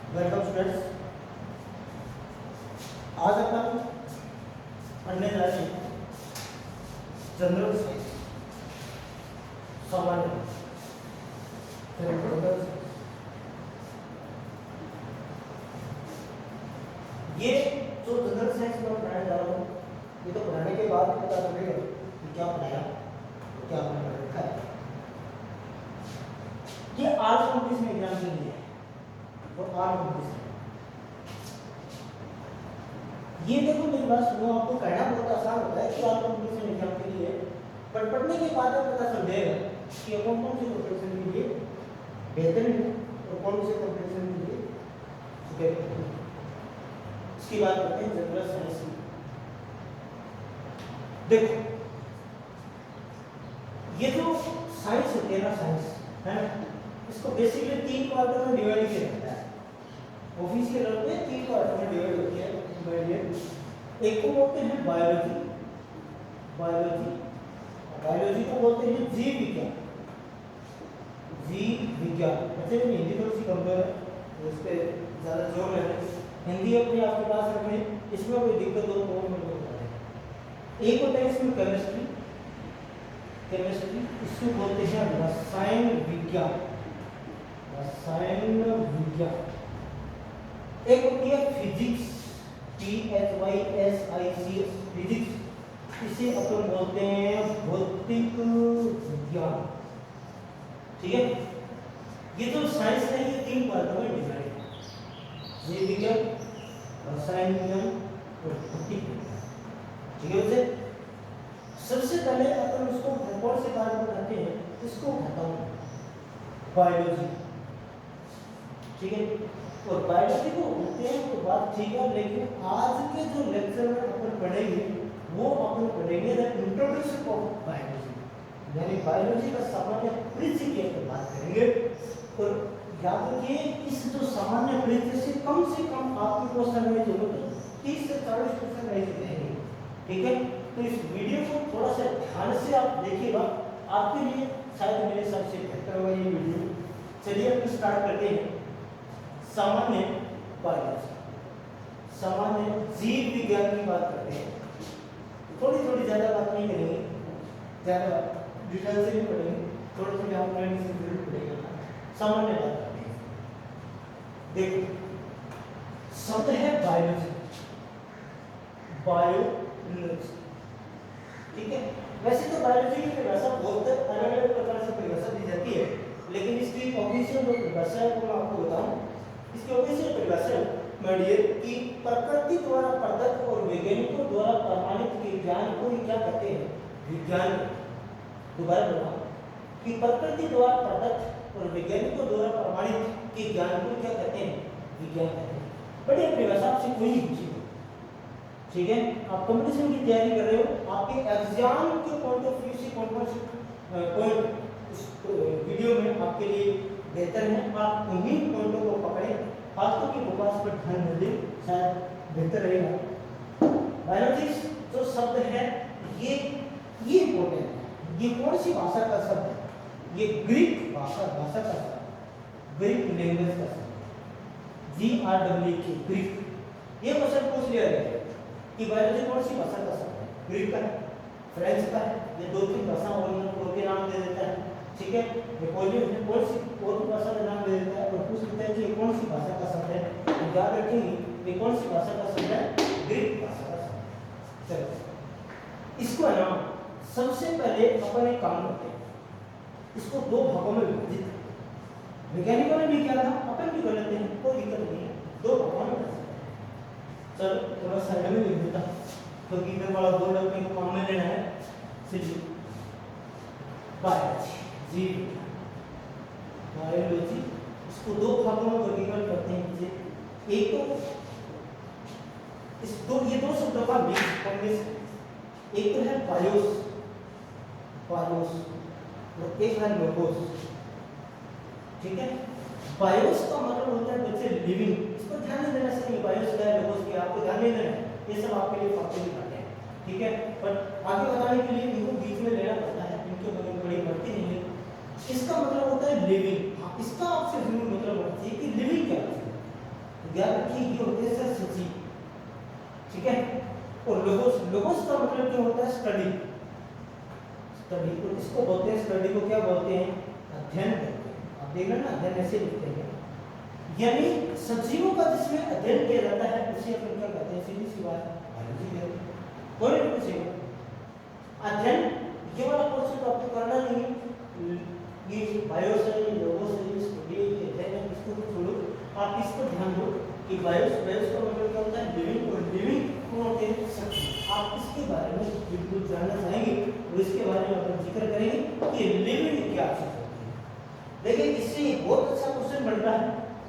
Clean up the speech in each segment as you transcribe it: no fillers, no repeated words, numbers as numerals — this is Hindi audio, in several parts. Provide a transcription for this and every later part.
Welcome students. आज अपन पढ़ने जा रहे हैं जनरल साइंस, सामान्य जनरल साइंस। ये जो जनरल साइंस में पढ़ाने जा रहा हूँ, ये तो पढ़ाने के बाद पता चलेगा कि क्या पढ़ाया और क्या आपने पढ़ रखा है। ये आज कॉम्पिटिशन एग्जाम के लिए है और आज कॉम्पिटिशन ये देखो मेरी बात सुनो। आपको कहना बहुत आसान होता है कि आप कॉम्पिटिशन एग्जाम के लिए, पर पढ़ने के बाद पता चल जाएगा कि कौन कौन से कॉम्पिटिशन के लिए बेहतर है और कौन से कॉम्पिटिशन के लिए बेहतर है। इसकी बात करते हैं जनरल साइंस की। देखो ये जो साइंस होती है ना, साइंस है ना, इसको बेसिकली 3 पार्टों में डिवाइड किया जाता है। ऑफिशियल लेवल पे 3 पार्टों में डिवाइड होती है। एक को बोलते हैं बायोलॉजी, बायोलॉजी को बोलते हैं जीव विज्ञान। बच्चे में हिंदी थोड़ी सी कमजोर है, तो इस पर ज़्यादा जोर लेना। हिंदी अपने आपके पास रखें, इसमें कोई दिक्कत हो तो मैं बता दें। एक होता है इसमें केमिस्ट्री, इसको बोलते हैं रसायन विज्ञान। एक होती है फिजिक्स, फिजिक्स, इसे अपन बोलते हैं भौतिक विज्ञान। ठीक है, ये जो साइंस है ये 3 पार्टों में डिवाइड है, जीव विज्ञान, रसायन विज्ञान और भौतिक विज्ञान। ठीक है बच्चे, सबसे पहले अपन उसको कौन से पार्ट में करते हैं, इसको उठाता हूँ बायोलॉजी। ठीक है, और बायोलॉजी को उठाते हैं तो बात ठीक है, लेकिन आज के जो लेक्चर में अपन पढ़ेंगे वो अपन पढ़ेंगे द इंट्रोडक्शन ऑफ बायोलॉजी, यानी बायोलॉजी का सामान्य परिचय की अपन बात करेंगे। और याद रखिए इस जो सामान्य परिचय से कम आपकी क्वेश्चन में जरूरत 30 से 40 क्वेश्चन रहेंगे। ठीक है, तो इस वीडियो को थोड़ा सा ध्यान से आप देखिएगा, आपके लिए शायद मेरे हिसाब से बेहतर होगा ये वीडियो। चलिए अपन स्टार्ट करते हैं। सामान्य बायोलॉजी, सामान्य जीव विज्ञान की बात करते हैं। थोड़ी ज़्यादा बात नहीं करेंगे, ज़्यादा डिटेल से नहीं पढ़ेंगे, थोड़ी आप लर्निंग से जरूर पढ़ेगा। सामान्य बात करते हैं। देखो शब्द है बायोलॉजी, बायोलॉजी। ठीक है, वैसे तो बायोलॉजी की परिभाषा बहुत अलग प्रकार से परिभाषा दी जाती है, लेकिन इसकी ऑफिशियल जो परिभाषा है वो मैं आपको बताऊं। इसकी ऑफिशियल परिभाषा माय डियर कि प्रकृति द्वारा प्रदत्त और वैज्ञानिकों द्वारा प्रमाणित के ज्ञान को ही क्या कहते हैं, विज्ञान। दोबारा बताऊं कि प्रकृति द्वारा प्रदत्त और वैज्ञानिकों द्वारा प्रमाणित के ज्ञान को क्या कहते हैं, विज्ञान कहते हैं। बड़ी परिभाषा आपसे कोई नहीं पूछी। ठीक है, आप कंपटीशन की तैयारी कर रहे हो, आपके एग्जाम के पॉइंट ऑफ व्यू से कौन से पॉइंट इस वीडियो में आपके लिए बेहतर है, आप उन्हीं पॉइंटों को पकड़ें, फालतू की बकवास पर ध्यान न दें, शायद बेहतर रहेगा। बायोलॉजी जो शब्द है ये इंपॉर्टेंट है। ये कौन सी भाषा का शब्द है, ये ग्रीक भाषा का शब्द, ग्रीक लैंग्वेज का शब्द, GRWK, ग्रीक। ये क्वेश्चन पूछ लिया गया कि बायोलॉजी कौन सी भाषा का शब्द है, ग्रीक का है, फ्रेंच का है, ये 2-3 भाषा और के नाम दे देता है। ठीक है, नेपोलियन कौन सी और भाषा का नाम दे देता है और पूछ लेता है कि कौन सी भाषा का शब्द है। तो याद रखेंगे ये कौन सी भाषा का शब्द है, ग्रीक भाषा का शब्द। चलो इसको है ना, सबसे पहले अपन एक काम करते हैं, इसको 2 भागों में विभाजित। वैज्ञानिकों ने भी किया था, अपन भी कर लेते हैं, कोई दिक्कत नहीं है, 2 भागों में कर सकते हैं। चलो थोड़ा साइड में लिख देता क्योंकि इधर वाला बोर्ड अपने को काम में लेना है। चलिए बायोलॉजी, जीव बायोलॉजी, इसको 2 भागों में वर्गीकृत करते हैं। एक तो ये 2 शब्दों का मिक्स कॉम्बिनेशन, एक तो है बायोस और एक है लोगोस। ठीक है, बायोस का मतलब होता है बच्चे लिविंग, इस पर ध्यान नहीं देना चाहिए। बायोस क्या है, लोगोस क्या है, आपको ध्यान नहीं देना है, ये सब आपके लिए फालतू की बातें हैं। ठीक है, पर आगे बताने के लिए इनको बीच में लेना पड़ता है, इनके बगल बड़ी बढ़ती नहीं है। इसका मतलब होता है लिविंग। इसका आपसे जरूर मतलब होना चाहिए कि लिविंग क्या है। तो याद रखिए ये होते हैं सजीव, ठीक है। और लोगोस, लोगोस का मतलब क्या होता है? स्टडी। स्टडी तो इसको बोलते हैं, स्टडी को क्या बोलते हैं? अध्ययन करते हैं। आप देख रहे हैं ना, अध्ययन ऐसे लिखते हैं। यानी सजीवों का जिसमें अध्ययन किया जाता है उसे अपन क्या कहते हैं? सीधी सी बात, बायोलॉजी कहते हैं। कोई नहीं पूछेगा अध्ययन ये वाला क्वेश्चन तो आपको करना नहीं है, ये बायो से लोगों से स्टडी अध्ययन है, इसको तो छोड़ो। आप इस पर ध्यान दो कि बायोस का मतलब क्या होता है? लिविंग। और लिविंग कौन होते हैं? सजीव। आप इसके बारे में बिल्कुल जानना चाहेंगे और इसके बारे में अपन जिक्र करेंगे कि लिविंग क्या चीज होती है। देखिए इससे बहुत अच्छा क्वेश्चन बनता है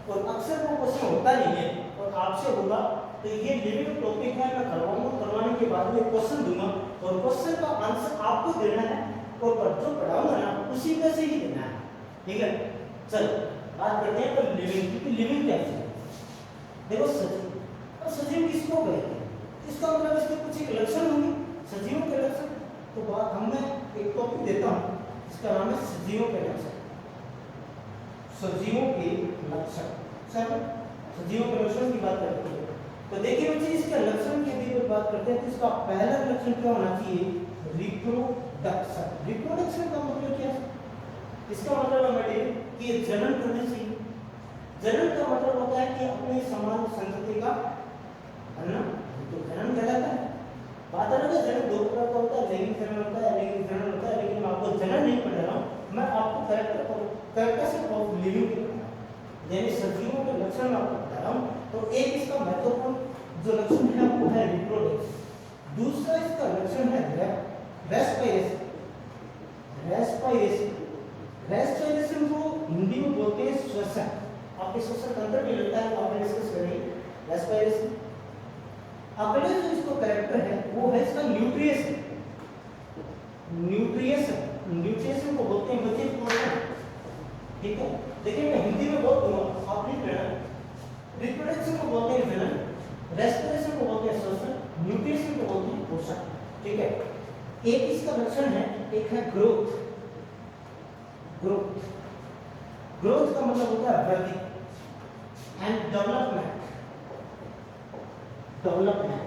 और अक्सर वो क्वेश्चन होता नहीं है और आपसे होगा, तो ये लिविंग टॉपिक है, मैं करवाऊंगा, करवाने के बाद में क्वेश्चन दूंगा और क्वेश्चन का आंसर आपको देना है और जो पढ़ाऊंगा ना उसी में से ही देना है, ठीक है। चलो बात करते हैं पर लिविंग, क्योंकि लिविंग क्या है? देखो सजीव, और सजीव किसको कहते हैं? इसका मतलब इसके कुछ एक लक्षण होंगे, सजीवों के लक्षण। तो बात हम मैं एक टॉपिक देता हूं, इसका नाम है सजीवों के लक्षण। सजीवों के लक्षण, सर सजीवों के लक्षण की बात करते हैं। तो देखिए बच्चे इसके लक्षण की यदि बात करते हैं तो इसका पहला लक्षण क्या होना चाहिए? रिप्रोडक्शन। रिप्रोडक्शन का मतलब क्या है? इसका मतलब है कि ये जनन करने से, जनन का मतलब होता है कि अपने समान संतति का है, तो जनन कहलाता है। बात अलग है, जनन दो प्रकार का होता है, लैंगिक जनन होता है, लैंगिक जनन होता है, लेकिन मैं आपको जनन नहीं पढ़ा रहा हूं, मैं आपको कैरेक्टरिस्टिक ऑफ लिविंग के बता रहा हूं, यानी सजीवों के लक्षण आपको बता रहा हूं। तो एक इसका महत्वपूर्ण जो लक्षण है वो है रिप्रोडक्शन। दूसरा इसका लक्षण है रेस्पिरेशन। रेस्पिरेशन, रेस्पिरेशन को हिंदी में बोलते हैं श्वसन। आपके श्वसन तंत्र में लगता है, आपने डिस्कस करेंगे रेस्पिरेशन। अगले जो इसको कैरेक्टर है वो है इसका न्यूट्रिएशन। न्यूट्रिएशन, न्यूट्रिएशन को बोलते हैं बच्चे पोषण, ठीक है। देखिए मैं हिंदी में बोल दूंगा, आप लिख लेना। रिप्रोडक्शन को बोलते हैं जनन, रेस्पिरेशन को बोलते हैं श्वसन, न्यूट्रिएशन को बोलते हैं पोषण, ठीक है। एक इसका लक्षण है, एक है ग्रोथ। ग्रोथ, ग्रोथ का मतलब होता है वृद्धि एंड डेवलपमेंट। डेवलपमेंट,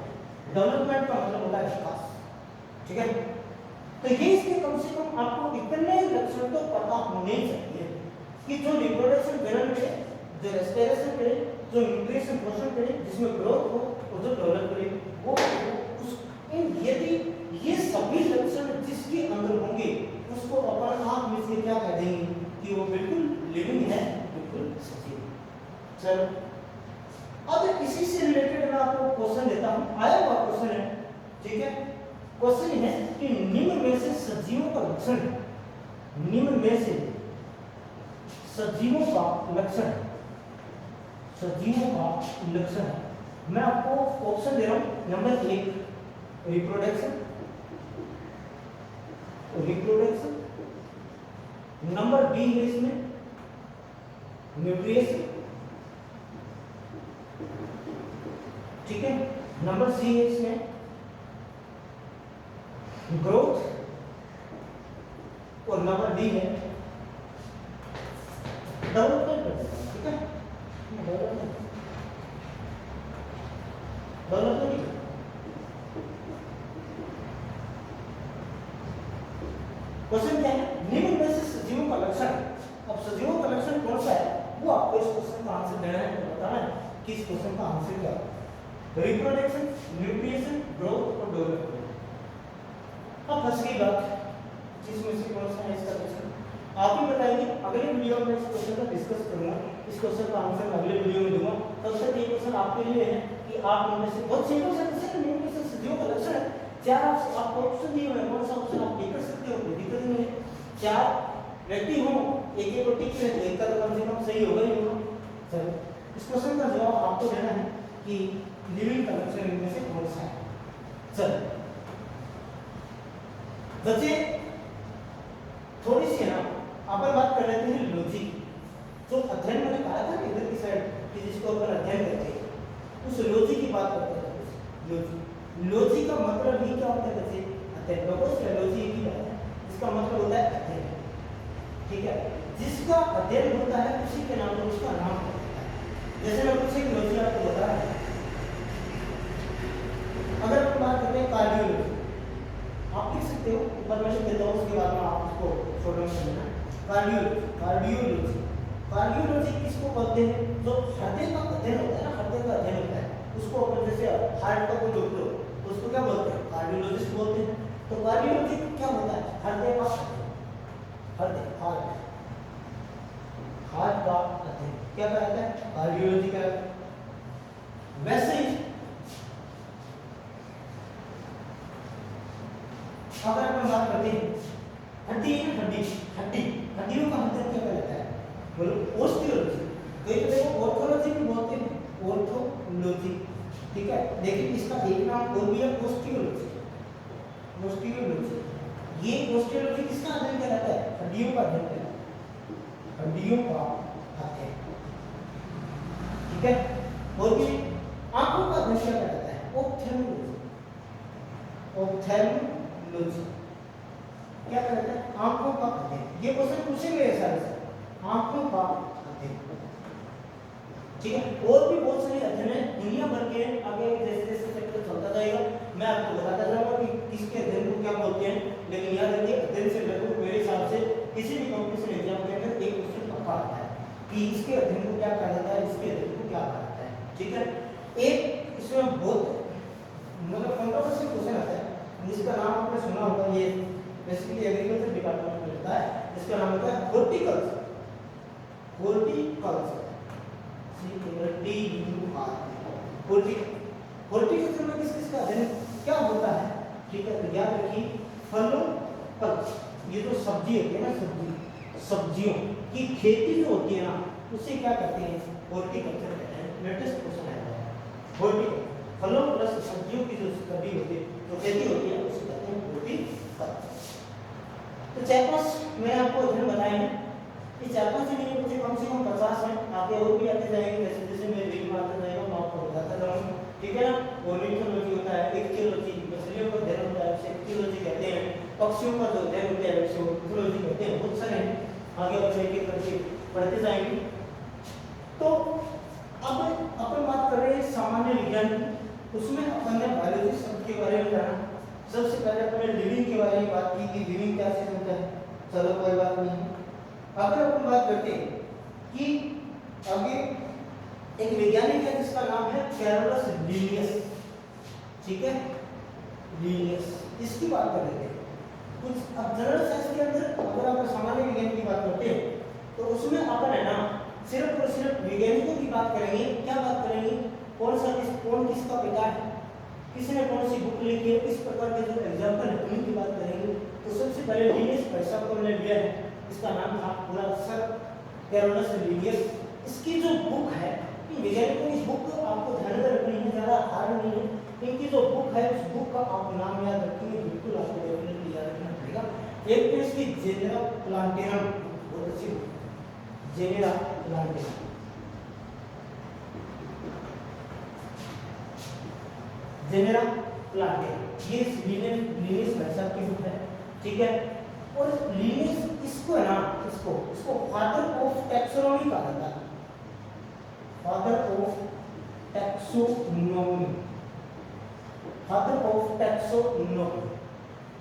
डेवलपमेंट का मतलब होता है विकास, ठीक है। तो ये इसके कम से कम आपको इतने लक्षण तो पता होने चाहिए कि जो रिप्रोडक्शन जनन करे, जो रेस्पिरेशन करे, जो न्यूट्रिशन पोषण करे, जिसमें ग्रोथ हो और जो डेवलप करे वो उस, यदि ये सभी लक्षण जिसके अंदर होंगे उसको अपन आप में से क्या कह देंगे कि वो बिल्कुल लिविंग है, बिल्कुल सजीव। चलो अब इसी से रिलेटेड मैं आपको क्वेश्चन देता हूं, आया हुआ क्वेश्चन है, ठीक है। क्वेश्चन है कि निम्न में से सजीवों का लक्षण है, निम्न में से सजीवों का लक्षण, सजीवों का लक्षण है। मैं आपको ऑप्शन दे रहा हूं, number 1 reproduction, reproduction, number B है इसमें न्यूट्रिएशन, ठीक है। नंबर सी है इसमें ग्रोथ और नंबर डी है डेवलपमेंट, ठीक है। डेवलपमेंट क्वेश्चन क्या है? निम्न में से सजीवों का लक्षण। अब सजीवों का लक्षण कौन सा है वो आपको इस क्वेश्चन का आंसर देना है, तो बताना है कि इस क्वेश्चन का आंसर क्या है। रिप्रोडक्शन, न्यूट्रिएशन, ग्रोथ और डेवलपमेंट। अब फंस गई बात, जिसमें से कौन सा है इसका क्वेश्चन आप ही बताएंगे। अगले वीडियो में इस क्वेश्चन का डिस्कस करूंगा, इस क्वेश्चन का आंसर मैं अगले वीडियो में दूंगा। तब तक ये क्वेश्चन आपके लिए है कि आप उनमें से बहुत सिंपल सा क्वेश्चन, निम्न में से सजीवों का लक्षण है। चार आपको ऑप्शन दिए हुए हैं, कौन सा ऑप्शन आप टिक कर सकते हो, कोई दिक्कत नहीं है। चार व्यक्ति हो, एक एक को टिक करें तो एक का तो कम से कम सही होगा ही होगा। चलो इस क्वेश्चन का जवाब आपको देना है कि लिविंग का लक्षण इनमें से कौन सा है। चलो बच्चे थोड़ी सी ना अपन बात कर लेते हैं लॉजिक। जो अध्ययन मैंने कहा था इधर की साइड कि जिसको अपन अध्ययन करते हैं, उस लॉजिक की बात करते हैं। लॉजिक, लॉजिक का मतलब ही क्या होता है बच्चे? अध्ययन। लोगोस या लॉजिक की बात है, इसका मतलब होता है अध्ययन, ठीक है। जिसका अध्ययन होता है उसी के नाम पर उसका नाम होता है, जैसे मैं कुछ एक लॉजिक आपको बता रहा हूं, अगर हम बात करते हैं कार्डियोलॉजी, आप लिख सकते हो, ऊपर मैं लिख देता हूँ, उसके बाद में आप उसको छोटे में समझना। कार्डियोलॉजी, कार्डियोलॉजी, कार्डियोलॉजी किसको कहते हैं? जो हृदय का अध्ययन होता है ना, हृदय का अध्ययन होता है, उसको अपन जैसे हार्ट का कोई डॉक्टर हो तो उसको क्या बोलते हैं? कार्डियोलॉजिस्ट बोलते हैं। तो कार्डियोलॉजी क्या होता है? हृदय का अध्ययन, हृदय, हार्ट, हार्ट का अध्ययन क्या कहता है? कार्डियोलॉजी कहता है। वैसे ही अगर अपन बात करते हैं हड्डी है, हड्डी, हड्डी, हड्डियों का अध्ययन क्या कहलाता है? बोलो ऑस्टियोलॉजी। कई तो देखो ऑर्थोलॉजी भी बोलते हैं, ऑर्थोलॉजी, ठीक है, लेकिन इसका एक नाम और भी है ऑस्टियोलॉजी, ऑस्टियोलॉजी। ये ऑस्टियोलॉजी किसका अध्ययन कहलाता है? हड्डियों का अध्ययन कहलाता है, हड्डियों का अध्ययन, ठीक है। और भी आंखों का अध्ययन क्या कहलाता है? ऑप्थेल्मोलॉजी, ऑप्थेल्मोलॉजी क्या कहलाता है? आंखों का अध्ययन। ये क्वेश्चन पूछेंगे ऐसा ऐसा, आंखों का अध्ययन, ठीक है। और भी बहुत सारे अध्ययन है दुनिया भर के, आगे जैसे जैसे चैप्टर चलता जाएगा मैं आपको बताता जाऊंगा कि किसके अध्ययन को क्या बोलते हैं। लेकिन याद रखिए अध्ययन से लगभग मेरे हिसाब से किसी भी कॉम्पिटिशन एग्जाम के अंदर एक क्वेश्चन पक्का आता है कि इसके अध्ययन को क्या कहा जाता है, इसके अध्ययन को क्या कहा जाता है, ठीक है। एक इसमें बहुत मतलब कंट्रोवर्शियल क्वेश्चन आता है जिसका नाम आपने सुना होगा, ये बेसिकली एग्रीकल्चर डिपार्टमेंट में मिलता है, जिसका नाम होता है हॉर्टिकल्चर, हॉर्टिकल्चर, हॉर्टिकल्चर में किस किस का अध्ययन क्या होता है, ठीक है। तो याद रखिए फलों, फल, ये जो सब्जी होती है ना, सब्जी, सब्जियों की खेती जो होती है ना, उसे क्या कहते हैं? हॉर्टिकल्चर कहते हैं। लेटेस्ट क्वेश्चन है हॉर्टिकल्चर, फलों प्लस सब्जियों की जो स्टडी होती है, जो खेती होती है, उसे कहते हैं हॉर्टिकल्चर। तो 4-5 मैंने आपको अध्ययन बताए हैं, इस 4-5 से नहीं मुझे कम से कम 50 है, आगे और भी आते जाएंगे, जैसे जैसे मैं रील मारता जाएगा मैं आपको बताता जाऊंगा, ठीक है ना। ऑर्निथोलॉजी होता है, इक्थियोलॉजी, मछलियों का अध्ययन होता है, उसे इक्थियोलॉजी कहते हैं, पक्षियों का जो अध्ययन होता है उसे ऑर्निथोलॉजी कहते हैं, बहुत सारे हैं, आगे और एक एक करके पढ़ते जाएंगे। तो अब अपन बात कर रहे हैं सामान्य विज्ञान की, उसमें अपन ने बायोलॉजी शब्द के बारे में जाना। सबसे पहले अपने लिविंग के बारे में बात की कि लिविंग क्या चीज होता है, चलो कोई बात नहीं है। अगर अपन बात करते हैं कि आगे एक वैज्ञानिक है जिसका नाम है कैरोलस लिनियस, ठीक है, लिनियस, इसकी बात कर लेते हैं कुछ। अब जनरल साइंस के अंदर अगर आप सामान्य विज्ञान की बात करते हैं तो उसमें अपन है ना सिर्फ और सिर्फ वैज्ञानिकों की बात करेंगे। क्या बात करेंगे? कौन किसका पिता है, किसने कौन सी बुक लिखी है, इस प्रकार के जो एग्जाम्पल है उनकी बात करेंगे। तो सबसे पहले लिनियस भाई साहब को हमने लिया है, इसका नाम था पूरा सर कैरोलस लिनियस। इसकी जो बुक है, वैज्ञानिकों की बुक आपको ध्यान में रखनी है, ज़्यादा हार्ड नहीं है। इनकी जो बुक है उस बुक का आप नाम याद रखेंगे, बिल्कुल आपको डेफिनेटली याद रखना पड़ेगा। एक तो इसकी जेनेरा प्लांटेरम, बहुत अच्छी जेनेरा प्लांटेरम, जेनेरा प्लांटेरम, ये लिनियस भाई साहब की बुक है, ठीक है। और लिनियस इसको है ना, इसको फादर ऑफ टैक्सोनॉमी कहा जाता है, father of taxonomy, father of taxonomy.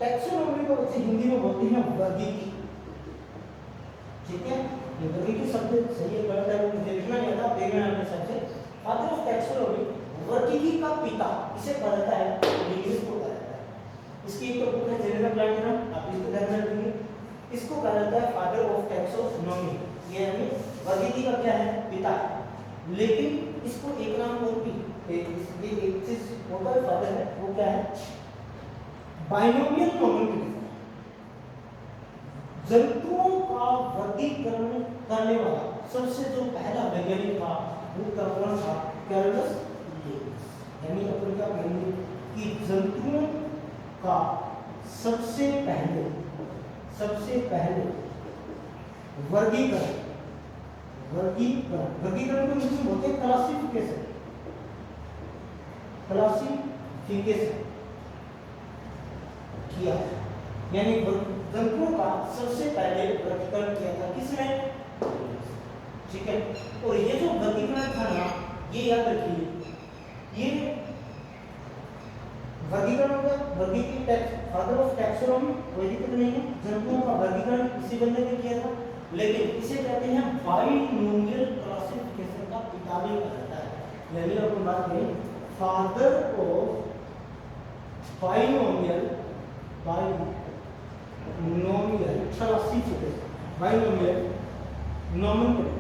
Taxonomy को बच्चे हिंदी में बोलते हैं वर्गीकी, ठीक है। ये वर्गीकी शब्द सही है गलत है वो मुझे लिखना नहीं आता, देखना अपने हिसाब से। फादर ऑफ टैक्सोनॉमी, वर्गीकी का पिता, इसे कहा जाता है, लिनियस को कहा जाता है। इसकी एक तो बुक है जेनेरा प्लांटेरम, आप इसको ध्यान में रखेंगे। इसको कहा जाता है फादर ऑफ टैक्सोनॉमी, ये यानी वर्गीकी का क्या है? पिता। लेकिन इसको एक नाम और भी एक चीज होता है फादर है, वो क्या है? बाइनोमियल नोमेनक्लेचर, जंतुओं का वर्गीकरण करने वाला सबसे जो पहला वैज्ञानिक था वो कौन था? Carolus Linnaeus. यानी अपन क्या कहेंगे कि जंतुओं का सबसे पहले वर्गीकरण को इंग्लिश में बोलते हैं क्लासिफिकेशन किया, यानी जंतुओं का सबसे पहले वर्गीकरण किया था किसने? ठीक ठीक है। और ये जो वर्गीकरण था ना, ये याद रखिए, ये वर्गीकरण हो गया, वर्गीकरण फादर ऑफ टैक्सोनॉमी वैदिक नहीं है, जंतुओं का वर्गीकरण इसी बंदे ने किया था, लेकिन इसे कहते हैं बाइनोमियल क्लासिफिकेशन का पिता भी कहा जाता है। यानी अपन बात करें father of binomial classification, binomial nomenclature,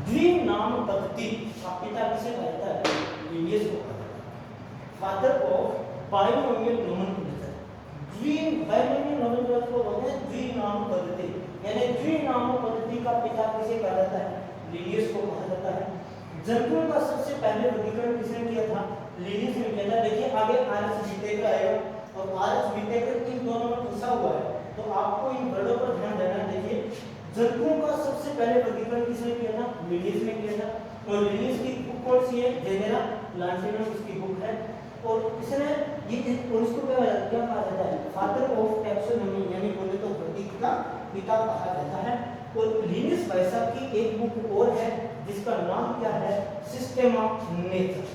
द्विनाम पद्धति का पिता किसे कहा जाता है? लिनियस को कहा जाता है। Father of binomial nomenclature, binomial nomenclature को बोलते हैं द्विनाम पद्धति, यानी द्विनाम पद्धति का पिता किसे कहा जाता है? लिनियस को कहा जाता है। जंतुओं का सबसे पहले वर्गीकरण किसने किया था? लिनियस ने किया था। देखिए आगे आरएच विटेकर आएगा और आरएच विटेकर इन दोनों में पूछा हुआ है, तो आपको इन वर्डों पर ध्यान देना है। देखिए जंतुओं का सबसे पहले वर्गीकरण किसने किया था? लिनियस ने किया था। और लिनियस की बुक कौन सी है? जेनेरा लांटिनम उसकी बुक है। और इसने ये और इसको क्या कहा जाता है? फादर ऑफ टैक्सोनॉमी, यानी बोले तो वर्गीकरण का पिता कहा जाता है। और लिनियस वैसा की एक बुक और है जिसका नाम क्या है? सिस्टम ऑफ नेचर,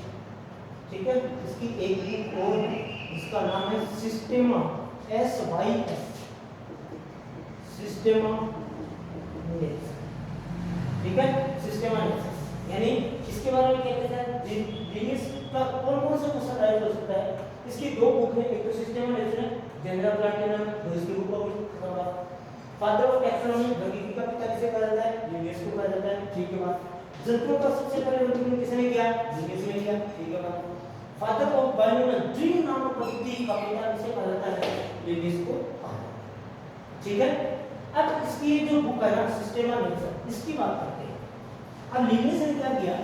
ठीक है। इसकी एक बुक और है जिसका नाम है सिस्टेमा, SYS, सिस्टेमा नेचर, ठीक है। सिस्टेमा नेचर यानी इसके बारे में क्या कहते हैं? लिनियस का कौन कौन सा क्वेश्चन राइज हो सकता है? इसकी दो बुक है, एक तो सिस्टेमा नेचर है, जेनेरा प्लाटिनम, इसकी बुक होगी। फादर ऑफ टैक्सोनॉमी, वर्गीकरण का पिता किसे कहा जाता है? लिनियस को कहा जाता है, ठीक है बात। जंतुओं का सबसे पहले वर्गीकरण किसने किया? लिनियस ने किया, ठीक है बात। फादर ऑफ बायोलॉजी द्विनाम पद्धति का पिता किसे कहा जाता है? लिनियस को कहा जाता है, ठीक है। अब इसकी जो बुक है ना सिस्टेमा नेचर, इसकी बात करते हैं। अब लिनियस ने क्या किया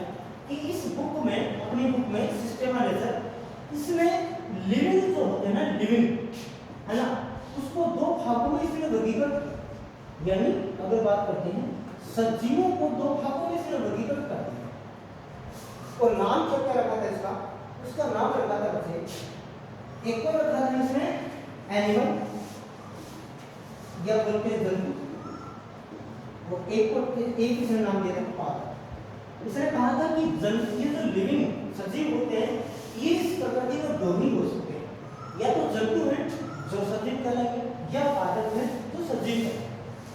कि इस बुक में, अपनी बुक में सिस्टेमा नेचर, इसमें लिविंग जो होते हैं ना, लिविंग है ना, उसको दो भागों में इसने वर्गीकृत किया। यानी अगर बात करते हैं सजीवों को दो भागों में इसने वर्गीकृत कर दिया। और नाम क्या क्या रखा था इसका? उसका नाम रखा था बच्चे, एक को रखा था इसने एनिमल या बोलते हैं जंतु, वो एक को एक इसने नाम दिया था पाद। इसने कहा था कि जंतु, ये जो लिविंग सजीव होते हैं, ये इस प्रकृति में दो ही हो सकते हैं, या तो जंतु हैं जो सजीव कहलाएंगे, या पादप हैं जो सजीव है।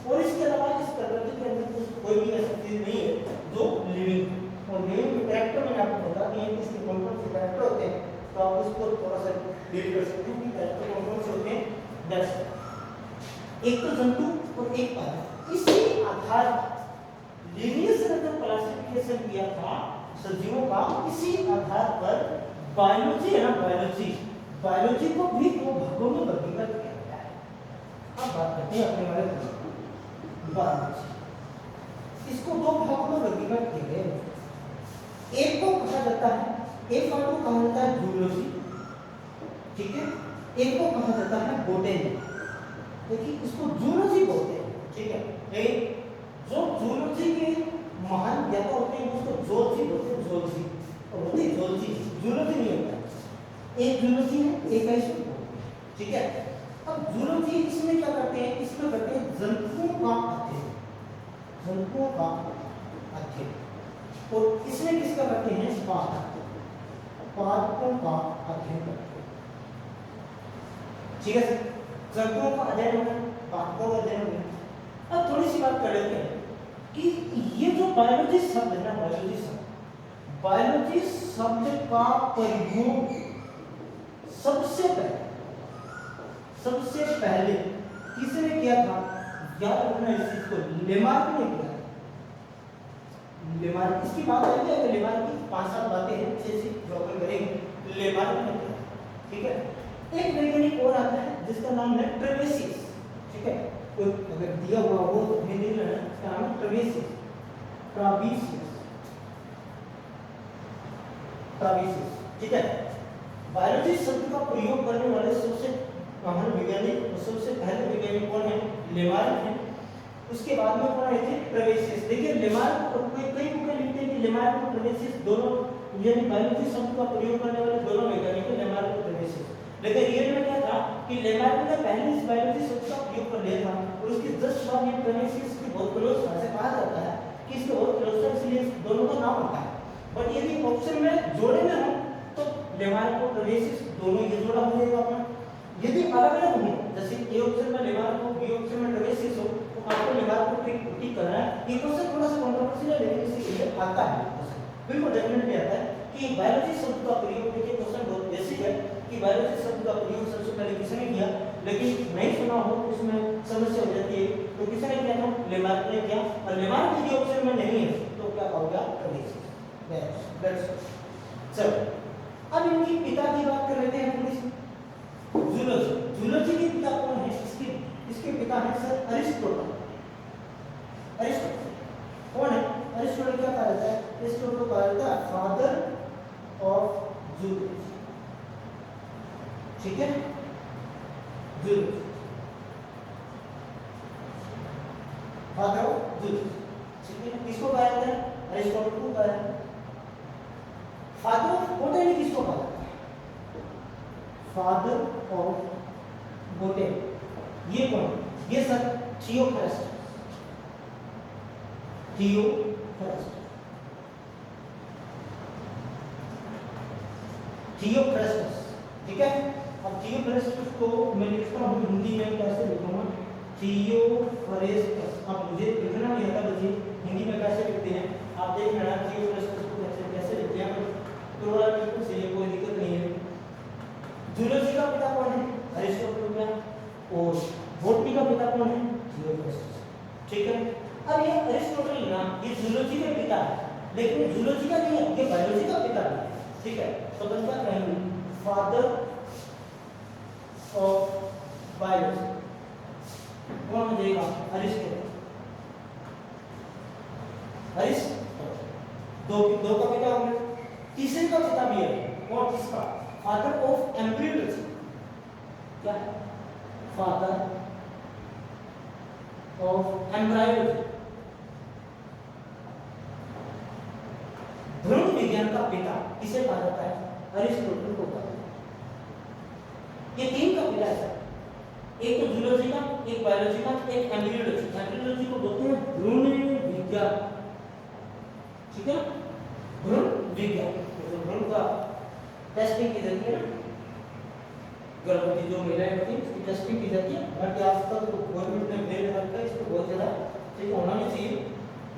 और इसके अलावा इस प्रकृति के अंदर कोई भी ऐसी चीज नहीं है जो लिविंग। और लिविंग कैरेक्टर मैंने आपको बता दिए इसके कौन कौन से कैरेक्टर होते हैं, तो आप उसको थोड़ा सा डील कर सकते हैं कि कैरेक्टर कौन कौन से होते हैं। दैट्स एक तो जंतु और एक पादप। इसी आधार लिनियस ने जो क्लासिफिकेशन किया था सजीवों का, इसी आधार पर बायोलॉजी है ना, बायोलॉजी को भी दो भागों में वर्गीकृत किया गया है। अब बात करते हैं अपने बारे में बायोलॉजी। इसको दो भागों में वर्गीकृत किया गया है। एक को कहा जाता है, एक भाग को कहा जाता है जूलॉजी, ठीक है। एक को कहा जाता है बोटेनी, देखिए इसको जूलॉजी बोलते हैं, ठीक है। एक जो जूलॉजी के महान ज्ञाता होते हैं उसको जूलॉजी बोलते हैं, जूलॉजी और होती है जूलॉजी, जूलॉजी नहीं होता। एक जूलॉजी है, एक है इसको, ठीक है। अब जूलॉजी इसमें क्या करते हैं? इसमें करते हैं जंतुओं का अध्ययन, जंतुओं का अध्ययन। और इसमें किसका करते हैं? पादपों का अध्ययन करते हैं, ठीक है सर। जंतुओं का अध्ययन होगा, पादपों का अध्ययन होगा। अब थोड़ी सी बात कर लेते हैं कि ये जो बायोलॉजी शब्द है ना, बायोलॉजी शब्द का प्रयोग सबसे पहले किसने किया था? याद रखना इस चीज को, लेमार्क ने किया। लेमार्क, इसकी बात आएगी अगर लेमार्क की 5-7 बातें हैं अच्छे से जो अपन करेंगे, लेमार्क ने किया, ठीक है। एक वैज्ञानिक और आता है जिसका नाम है ट्रेवेसियस, ठीक है। तो अगर दिया हुआ हो तो हिंदी में इसका नाम है ट्रेवेसियस, ठीक है। बायोलॉजी शब्द का प्रयोग करने वाले सबसे महान वैज्ञानिक और सबसे पहले वैज्ञानिक कौन है? लेमार्क है। उसके बाद में कौन है? ट्रेवेसियस। देखिए लेमार्क और कई बुकें लिखते हैं कि लेमार्क और ट्रेवेसियस दोनों यानी बायोलॉजी शब्द का प्रयोग करने वाले दोनों वैज्ञानिक हैं, लेमार्क और ट्रेवेसियस। लेकिन रियल में क्या था कि लेमार्क ने पहले इस बायोलॉजी शब्द का प्रयोग कर लिया था और उसके 10 बट यदि ऑप्शन में जोड़े में हो तो लेमार्को ट्रेवेसिस दोनों ये जोड़ा हो जाएगा अपना। यदि अलग अलग हो, जैसे ए ऑप्शन में लेमार्को, बी ऑप्शन में ट्रेवेसिस हो, तो आपको लेमार्को टिक करना है। ये क्वेश्चन थोड़ा सा कंट्रोवर्शियल है, लेकिन इससे क्लियर आता है, बिल्कुल डेफिनेटली आता है कि बायोलॉजी शब्द का प्रयोग, देखिए क्वेश्चन बहुत बेसिक है कि बायोलॉजी शब्द का प्रयोग सबसे पहले किसने किया, लेकिन नहीं सुना हो तो इसमें समस्या हो जाती है। तो किसने किया था, लेमार्क ने किया। और लेमार्क यदि ऑप्शन में नहीं है तो क्या होगा, ट्रेवेसिस। चलो अब इनकी पिता की बात कर लेते हैं थोड़ी सी। जूलॉजी, जूलॉजी के पिता कौन है, इसके पिता हैं सर अरिस्टोटल। अरिस्टोटल कौन है, अरिस्टोटल क्या कहा जाता है, अरिस्टोटल को कहा जाता है फादर ऑफ जूलॉजी। ठीक है, जूलॉजी, फादर ऑफ जूलॉजी। ठीक है, किसको कहा जाता है, अरिस्टोटल को कहा जाता है। फादर ऑफ बॉटनी किसको कहा जाता है, फादर ऑफ बॉटनी ये कौन, ये सर थियोफ्रास्टस। Theophrastus, Theophrastus. ठीक है, अब थियोफ्रास्टस को मैं लिखता हूँ हिंदी में, कैसे लिखूंगा, थियोफ्रास्टस। अब मुझे लिखना नहीं आता बच्चे, हिंदी में कैसे लिखते हैं आप देख लेना, थियोफ्रास्टस को कैसे लिखते हैं, थोड़ा बिल्कुल सही है, कोई दिक्कत नहीं है। जूलॉजी का पिता कौन है, अरिस्टोटल का, और बॉटनी का पिता कौन है, थियोफ्रास्टस। ठीक है, अब ये अरिस्टोटल ना ये जूलॉजी के पिता है, लेकिन जूलॉजी का नहीं है, ये बायोलॉजी का पिता है। ठीक है, तो बन क्या कहेंगे, फादर ऑफ बायोलॉजी कौन हो जाएगा, अरिस्टोटल। दो का पिता हो गया, तीसरे का पिता भी है, और किसका, फादर ऑफ एम्ब्रियोलॉजी। क्या है, फादर ऑफ एम्ब्रायोलॉजी, भ्रूण विज्ञान का पिता किसे कहा जाता है, अरिस्टोटल को कहा जाता है। ये तीन का पिता है, एक तो जूलॉजी का, एक बायोलॉजी का, एक एम्ब्रियोलॉजी। एम्ब्रियोलॉजी को बोलते हैं भ्रूण विज्ञान। ठीक है, भ्रूण विज्ञान, तो भ्रूण का टेस्टिंग की जाती है ना, गर्भवती जो महिलाएं होती हैं उसकी टेस्टिंग की जाती है। बट आज तक तो गवर्नमेंट ने ब्रेक रखा है, इसको बहुत ज्यादा ठीक होना भी चाहिए।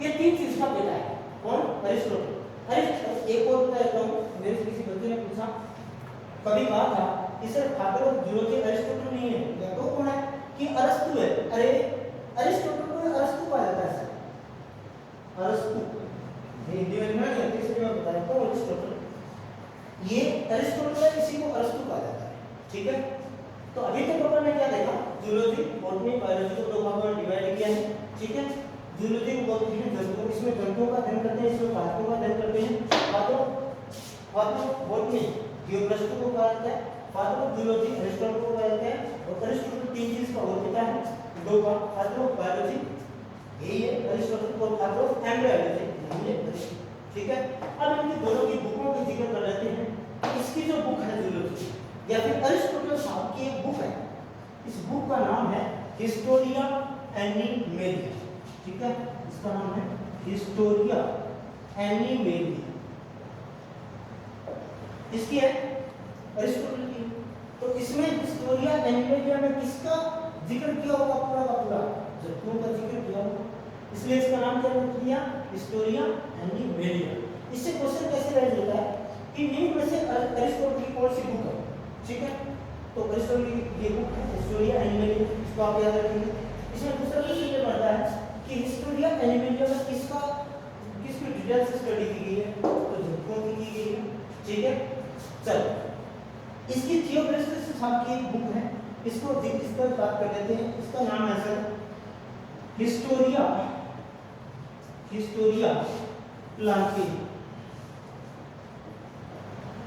ये तीन चीज का पिता है, कौन, अरिस्टोटल। अरिस्टोटल एक और बताता हूँ, मेरे किसी बच्चे ने पूछा, कभी कहा था कि sir father of zoology Aristotle नहीं है, या तो कौन है कि अरस्तु है। अरे अरिस्टोटल को अरस्तु कहा जाता है, अरस्तु हिंदी में नहीं है, इसलिए मैं बता रहा हूँ अरिस्टोटल, ये अरिस्टोटल है, इसी को अरस्तु कहा जाता है। ठीक है, तो अभी तक अपन ने क्या देखा, जूलॉजी, बॉटनी, बायोलॉजी को दो भागों में डिवाइड किया है। ठीक है, जूलॉजी को बोलते हैं जंतु, इसमें जंतुओं का अध्ययन करते हैं, इसमें पादपों का अध्ययन करते हैं। फादर ऑफ बॉटनी थियोफ्रास्टस को कहा जाता है, फादर ऑफ जूलॉजी अरिस्टोटल को कहा जाता है, और अरिस्टोटल तीन चीज का और पिता है, दो का, फादर ऑफ बायोलॉजी यही है अरिस्टोटल, को फादर ऑफ एम्ब्रियोलॉजी। ठीक है, अब इनकी दोनों की बुकों की जिक्र कर लेते हैं। इसकी जो बुक है जूलॉजी, या फिर अरिस्टोटल साहब की एक बुक है, इस बुक का नाम है हिस्टोरिया एनिमेलिया। ठीक है, इसका नाम है हिस्टोरिया एनिमेलिया, इसकी है अरिस्टोटल की। तो इसमें हिस्टोरिया एनिमेलिया में किसका जिक्र किया होगा, पूरा का पूरा जंतुओं का जिक्र किया होगा, इसलिए इसका नाम क्या रख दिया, हिस्टोरिया एनिमेलिया। इससे क्वेश्चन कैसे राइज होता है कि निम्न में से अरिस्टोटल की कौन सी बुक है। ठीक है, तो अरिस्टोटल की ये बुक है हिस्टोरिया एनिमेलिया, इसको आप याद रखेंगे। इसमें दूसरा क्वेश्चन ये बनता है कि हिस्टोरिया एनिमेलिया में किसकी डिटेल से स्टडी की गई है, तो जंतुओं की गई है। ठीक है, चलो इसकी थियोफ्रास्टस साहब की एक बुक है, इसको इस पर बात कर लेते हैं। इसका नाम है sir Historia Plantae,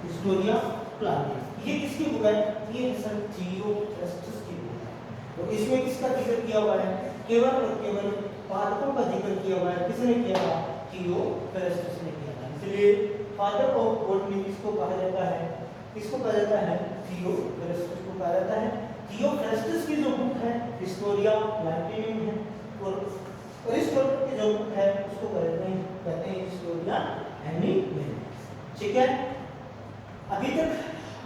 Historia Plantae. ये किसकी बुक है, ये सर थियोफ्रास्टस की बुक है। तो इसमें किसका जिक्र किया हुआ है, केवल और केवल पादपों का जिक्र किया हुआ है। किसने किया था, थियोफ्रास्टस ने किया था। इसलिए फादर ऑफ बॉटनी किसको कहा जाता है, किसको कहा जाता है, थियोफ्रास्टस को कहा जाता है। थियोफ्रास्टस की जो बुक है हिस्टोरिया प्लांटी है, और अरिस्टोटल की जो बुक है उसको कहते हैं हिस्टोरिया एनिमेलिया। ठीक है। अभी तक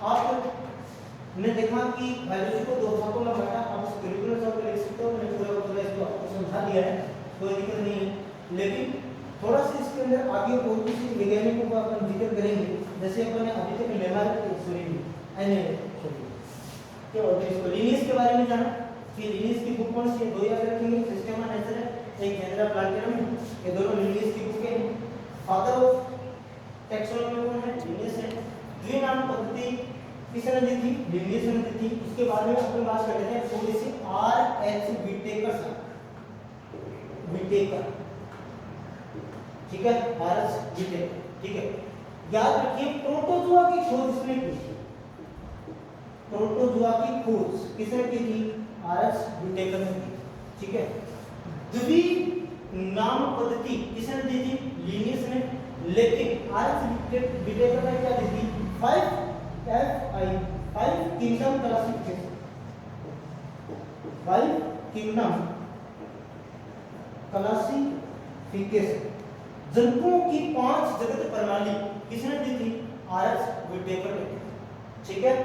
आपने देखा कि बायोलॉजी को दो भागों में बांटा, आप उस करिकुलर से लिख सकते हो, मैंने पूरा इसको आपको समझा दिया है, कोई दिक्कत नहीं है। लेकिन थोड़ा सा इसके अंदर आगे और किसी वैज्ञानिकों को अपन जिक्र करेंगे, जैसे अपन ने अभी तक लेमर क्या होता है इसको लिनियस के बारे में जाना कि लिनियस की बुक कौन सी है, दो याद रखेंगे, सिस्टेमा नेचुरा, एक जनरा प्लांटेरम, ये दोनों लिनियस की बुक है। फादर ऑफ टैक्सोनॉमी कौन है, लिनियस है। द्विनाम पद्धति किसने दी थी, लिनियस ने दी थी। उसके बाद में अपन बात कर लेते हैं थोड़ी सी आर.एच. विटेकर, ठीक है, आर.एच. विटेकर, ठीक है। याद रखिए प्रोटोजुआ की खोज इसने की थी, प्रोटोजुआ की खोज किसने की थी, आर.एच. विटेकर ने की, ठीक है। द्विनाम पद्धति किसने दी थी, लिनियस ने, लेकिन आर.एच. विटेकर ने क्या दी थी, 5 किंगडम क्लासिफिकेशन, 5 किंगडम क्लासिफिकेशन, जंतुओं की 5 जगत प्रणाली किसने दी थी, आर.एच. विटेकर ने, ठीक है।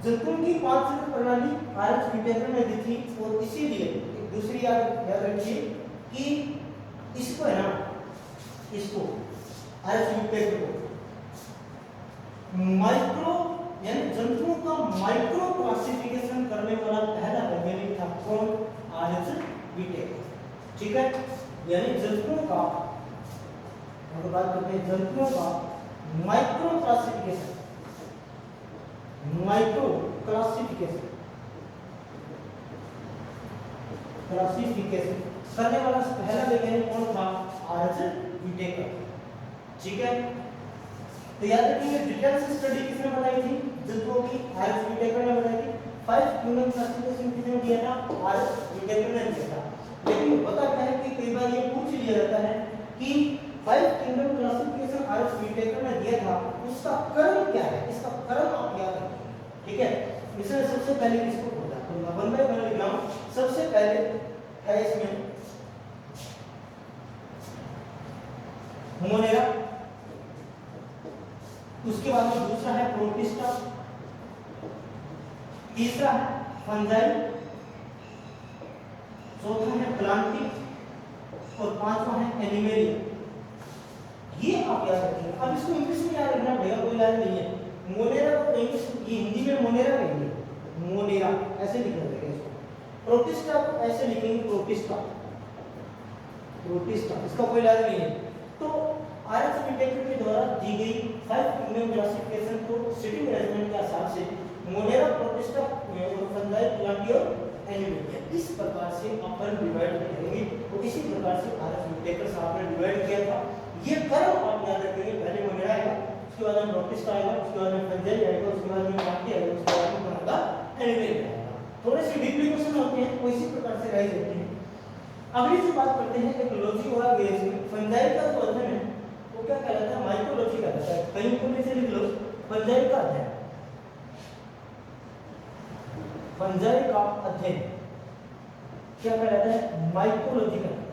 जंतुओं की 5 जगत प्रणाली आर.एच. विटेकर ने दी थी। और इसीलिए एक दूसरी याद रखिए कि इसको है ना, इसको आर.एच. विटेकर को माइक्रो यानी जंतुओं का माइक्रो क्लासिफिकेशन करने वाला पहला वैज्ञानिक था, कौन, आर.एच. विटेकर, ठीक है। यानी जंतुओं का, हम बात करते हैं जंतुओं का माइक्रो क्लासिफिकेशन करने वाला पहला वैज्ञानिक कौन था, आर.एच. विटेकर, ठीक है। तो याद रखिए डिटेल से स्टडी किसने बनाई थी, जंतुओं की, आर.एच. विटेकर ने बनाई थी। 5 किंगडम क्लासिफिकेशन किसने दिया था, आर.एच. विटेकर ने दिया था। लेकिन होता क्या है कि कई बार ये पूछ लिया जाता है कि 5 किंगडम क्लासिफिकेशन आर.एच. विटेकर ने दिया था, उसका क्रम क्या है, इसका क्रम आप याद रखिए, ठीक है। इसमें सबसे पहले किसको खोजा, तो वन बाय वन लिख रहा हूं। सबसे पहले है इसमें मोनेरा, उसके बाद में दूसरा है प्रोटिस्टा, तीसरा है फंजाई, चौथा है प्लांटिक और पांचवा है एनिमेलिया। ये आप याद रखिए। अब इसको इंग्लिश में याद रखना पड़ेगा, कोई इलाज नहीं है। मोनेरा को इंग्लिश, ये हिंदी में मोनेरा कहेंगे, मोनेरा ऐसे लिखना पड़ेगा इसको। प्रोटिस्टा को ऐसे लिखेंगे, प्रोटिस्टा, इसका कोई इलाज नहीं है। तो आर.एच. विटेकर के द्वारा दी गई 5 किंगडम क्लासिफिकेशन को सिटिंग अरेंजमेंट के हिसाब से मोनेरा, प्रोटिस्टा, फंजाई, प्लांटी और एनिमेलिया इस प्रकार से अपन डिवाइड करेंगे। और इसी प्रकार से आर.एच. विटेकर साहब ने डिवाइड किया था। ये क्रम आप याद रखेंगे, पहले मोनेरा आएगा, उसके बाद में प्रोटिस्टा आएगा, उसके बाद में फंजाई आएगा, उसके बाद में प्लांटी आएगा, उसके बाद में बनाता एनिमेलिया आएगा। थोड़े से डीपली क्वेश्चन होते हैं, वो इसी प्रकार से राइज होते हैं। अगली से बात करते हैं एक्लोजी और गेज में। फंजाई का जो अध्ययन है वो क्या कहलाता है, माइकोलॉजी कहलाता है। कहीं को नीचे लिख लो, फंजाई का अध्ययन, फंजाई का अध्ययन क्या कहलाता है, माइकोलॉजी कहलाता है,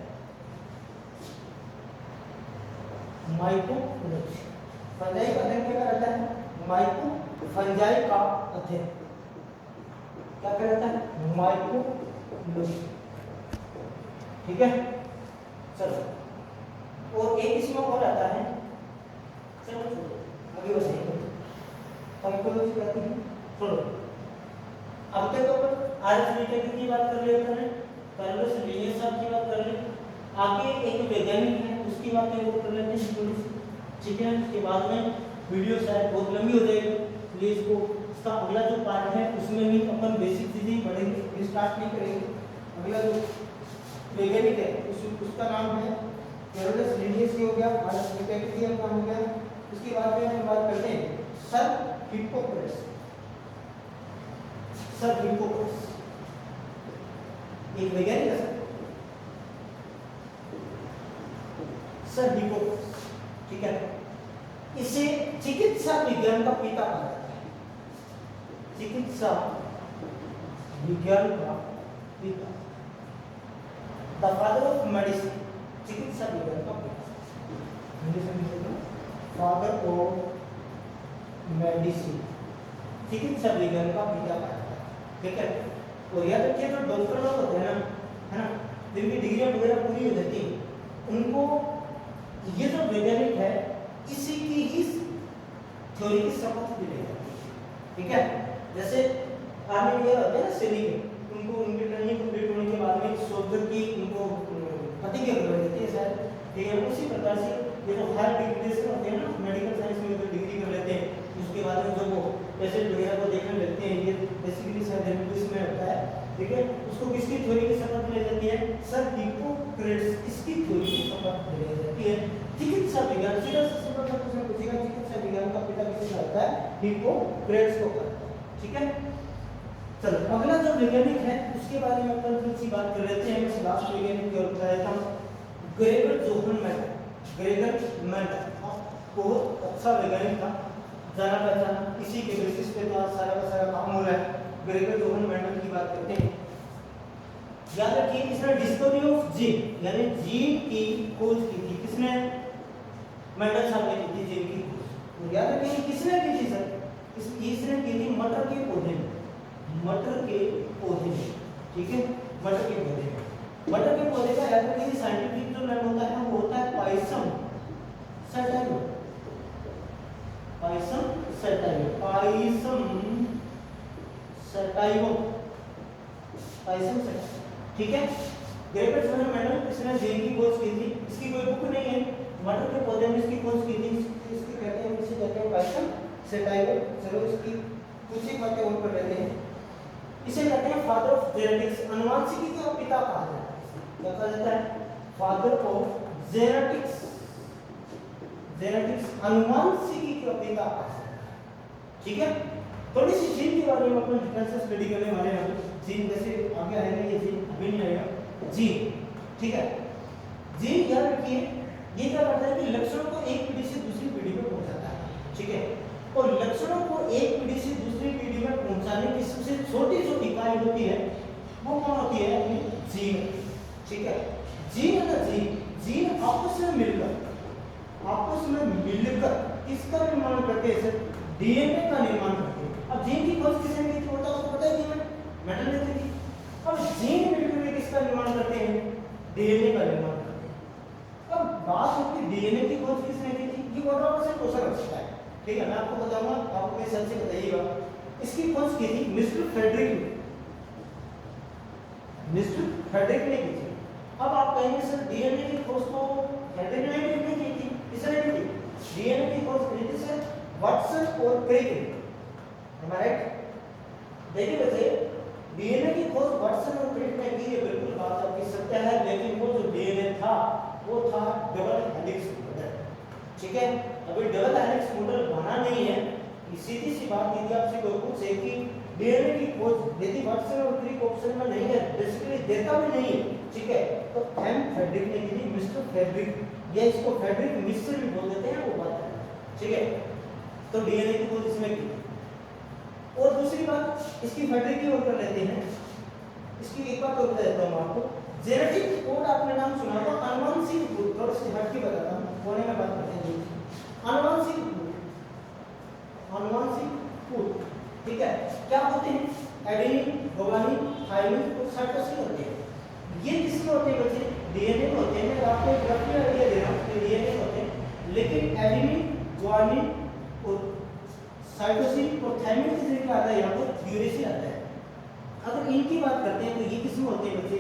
माइकोलॉजी। फंजाई का अध्ययन क्या कहलाता है, फंजाई का अध्ययन क्या कहलाता है, माइकोलॉजी, ठीक है। चलो, और एक इसमें और आता है, चलो आगे बढ़ेंगे, माइकोलॉजी कहते हैं। छोड़ो, अब तक अपन आर.एच. विटेकर की बात कर लेते हैं, कार्लोस लिनियस साहब की बात कर ले, आगे एक वैज्ञानिक है उसकी बात कर लेते हैं थोड़ी सी, ठीक है। उसके बाद में वीडियो शायद बहुत लंबी हो जाएगी, इसलिए इसको इसका अगला जो पार्ट है उसमें भी अपन बेसिक चीजें पढ़ेंगे, स्टार्ट नहीं करेंगे। अगला जो वैज्ञानिक है उसका नाम है कार्लोस लिनियस हो गया, आर.एच. विटेकर का नाम हो गया। उसके बाद में हम बात करते हैं सर हिप्पोक्रेटस, सर हिप्पोक्रेटस एक वैज्ञानिक है, सर हिप्पोक्रेटस, ठीक है। इसे चिकित्सा विज्ञान का पिता कहा जाता है, चिकित्सा विज्ञान का पिता, द फादर ऑफ मेडिसिन, चिकित्सा विज्ञान का पिता। फादर ऑफ मेडिसिन, चिकित्सा विज्ञान का पिता कहा जाता है, ठीक है। और याद रखिए जो डॉक्टर लोग होते हैं ना, है ना, जिनकी डिग्रियां वगैरह पूरी हो जाती है, उनको ये जो वैज्ञानिक है इसी की ही थ्योरी की शपथ दी जाती है, ठीक है। जैसे आर्मी वगैरह होते हैं ना सैनिक, उनको उनकी ट्रेनिंग कंप्लीट होने के बाद में शोध की उनको प्रतिज्ञा करवाई जाती है शायद, ठीक है। उसी प्रकार से ये जो हायर डिग्री होते हैं ना, मेडिकल साइंस में जो डिग्री कर लेते हैं, उसके बाद में जब वो पेशेंट वगैरह को देखने लगते हैं, ये बेसिकली शायद इंग्लिश में होता है, ठीक है। उसको किसकी थ्योरी की शपथ ली जाती है? सर हिप्पोक्रेट्स इसकी थ्योरी की शपथ ली जाती है। चिकित्सा विज्ञान सीधा सा सिंपल सा क्वेश्चन पूछेगा, चिकित्सा विज्ञान का पिता किसे कहता है? हिप्पोक्रेट्स को कहता है, ठीक है। चलो अगला जो वैज्ञानिक है उसके बारे में अपन थोड़ी सी बात कर लेते हैं। मैं लास्ट वैज्ञानिक की ओर बताता हूं, Gregor Johan Mendel. Gregor Mendel बहुत अच्छा वैज्ञानिक था, जाना पहचाना, इसी के बेसिस पे तो सारा का सारा काम हो रहा है। ग्रेगर जोहान मेंडल की बात करते हैं। याद रखिए इसने डिस्कवरी ऑफ जीन यानी जीन की खोज की थी। किसने? मेंडल साहब ने की थी जीन की खोज। याद रखिए किसने की थी सर? इसने की थी मटर के पौधे में, मटर के पौधे में, ठीक है। मटर के पौधे में, मटर के पौधे का याद रखिए साइंटिफिक जो नाम होता है वो होता है पाइसम सैटाइवम। पाइसम सैटाइवम, पाइसम सैटाइवम, पाइसम सैटाइवम, ठीक है। ग्रेगर जोहान मेंडल इसने जीन की खोज की थी। इसकी कोई बुक नहीं है, मटर के पौधे में इसकी खोज की थी। इसकी कहते हैं, इसे कहते हैं पाइसम सैटाइवम। चलो इसकी कुछ ही बातें और कर लेते हैं। इसे कहते हैं फादर ऑफ जेनेटिक्स, अनुवांशिकी का पिता कहा जाता है। क्या कहा जाता है? फादर ऑफ जेनेटिक्स, जेनेटिक्स अनुवांशिकी का पिता कहा जाता है, ठीक है। थोड़ी सी जीन के बारे में अपन डिटेल से स्टडी करने वाले हैं। जीन जैसे आगे आएगा, ये जीन अभी नहीं आएगा, जीन, ठीक है। जीन याद रखिए ये क्या करता है कि लक्षणों को एक पीढ़ी से दूसरी पीढ़ी में पहुंचाता है, ठीक है। और लक्षणों को एक पीढ़ी से दूसरी पीढ़ी में पहुंचाने की सबसे छोटी इकाई होती है, वो कौन होती है? जीन, ठीक है। जीन है ना, जीन आपस में मिलकर किसका निर्माण करते हैं? डीएनए का निर्माण करते हैं। अब जीन की खोज किसने की थी? होता उसको पता है कि मेंडल ने की थी। अब जीन मिलकर किसका निर्माण करते हैं? डीएनए का निर्माण करते हैं। अब बात होती है डीएनए की खोज किसने की थी? ये बहुत से क्वेश्चन हो सकता है, ठीक है। मैं आपको बताऊंगा, आप अपने हिसाब से बताइएगा। इसकी खोज की थी मिस्टर फ्रेडरिक ने, मिस्टर फ्रेडरिक ने की थी। अब आप कहेंगे सर डीएनए की खोज तो फ्रेडरिक ने की थी, किसने की थी? डीएनए की खोज की थी सर वाटसन और क्रिक, am I right? देखिए बच्चे, डीएनए की खोज वाटसन और क्रिक ने की है, बिल्कुल बात आपकी सत्य है। लेकिन वो जो डीएनए था वो था डबल हेलिक्स मॉडल, ठीक है। अभी डबल हेलिक्स मॉडल बना नहीं है। सीधी सी बात यदि आपसे कोई पूछे कि डीएनए की खोज यदि वाटसन और क्रिक ऑप्शन में नहीं है, बेसिकली देता भी नहीं है, ठीक है, तो एम फ्रेडरिक ने की थी, मिस्टर फ्रेडरिक, या इसको फ्रेडरिक मिस्टर भी बोल देते हैं, वो बात है, ठीक है। तो डीएनए की खोज इसमें की। और दूसरी बात इसकी फ्रेडरिक की ओर कर लेते हैं। इसकी एक बात और बता देता हूं आपको, जेनेटिक कोड आपने नाम सुना होगा, आनुवंशिक कोड, थोड़ा सा हट के बताता हूं, कोने में बात करते हैं। आनुवंशिक कोड, ठीक है, क्या होते हैं? एडेनिन, गुआनिन, थाइमिन और साइटोसिन होते हैं। ये किसके होते हैं बच्चे? डीएनए में होते हैं। मैं आपको एक रफ आइडिया दे रहा हूं कि डीएनए में होते हैं, लेकिन एडेनिन, गुआनिन और साइटोसिन और थाइमिन किस तरह का आता है? यहाँ पर यूरेसिल आता है। अगर इनकी बात करते हैं तो ये किसमें होते हैं बच्चे?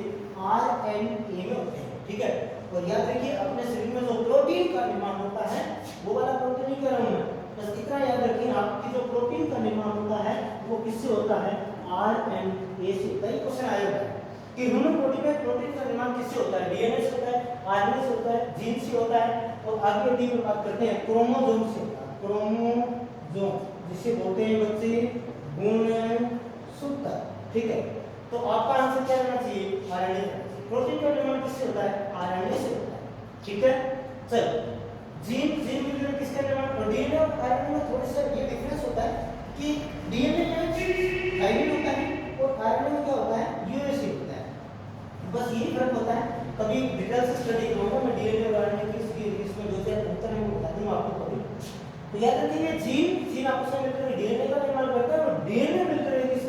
आरएनए में होते हैं, ठीक है। और याद रखिए अपने शरीर में जो प्रोटीन का निर्माण होता है वो वाला प्रोटीन नहीं कह रहा हूं मैं, बस इतना याद रखिए आपकी जो प्रोटीन का निर्माण होता है वो किससे होता है? आरएनए से। कई क्वेश्चन आए हुए हैं कि ह्यूमन बॉडी में प्रोटीन का निर्माण किससे होता है? डीएनए से होता है, आरएनए से होता है, जीन से होता है, और आगे डी में बात करते हैं क्रोमोसोम से होता है। क्रोमोसोम जिसे बोलते हैं बच्चे गुणसूत्र, ठीक है। तो आपका आंसर क्या रहना चाहिए? आरएनए। प्रोटीन का निर्माण किससे होता है? आरएनए से होता है, ठीक है। चलो जीन में किसका निर्माण? डीएनए और आरएनए में थोड़ा सा ये डिफरेंस होता है कि डीएनए में थाइमिन होता है और आरएनए में क्या होता है? यूरेसिल होता है, बस यही फर्क होता है। कभी डिटेल से स्टडी करूंगा मैं डीएनए और आरएनए की, इसमें जो अंतर है वो बता दूंगा आपको कभी, याद रखिए जीव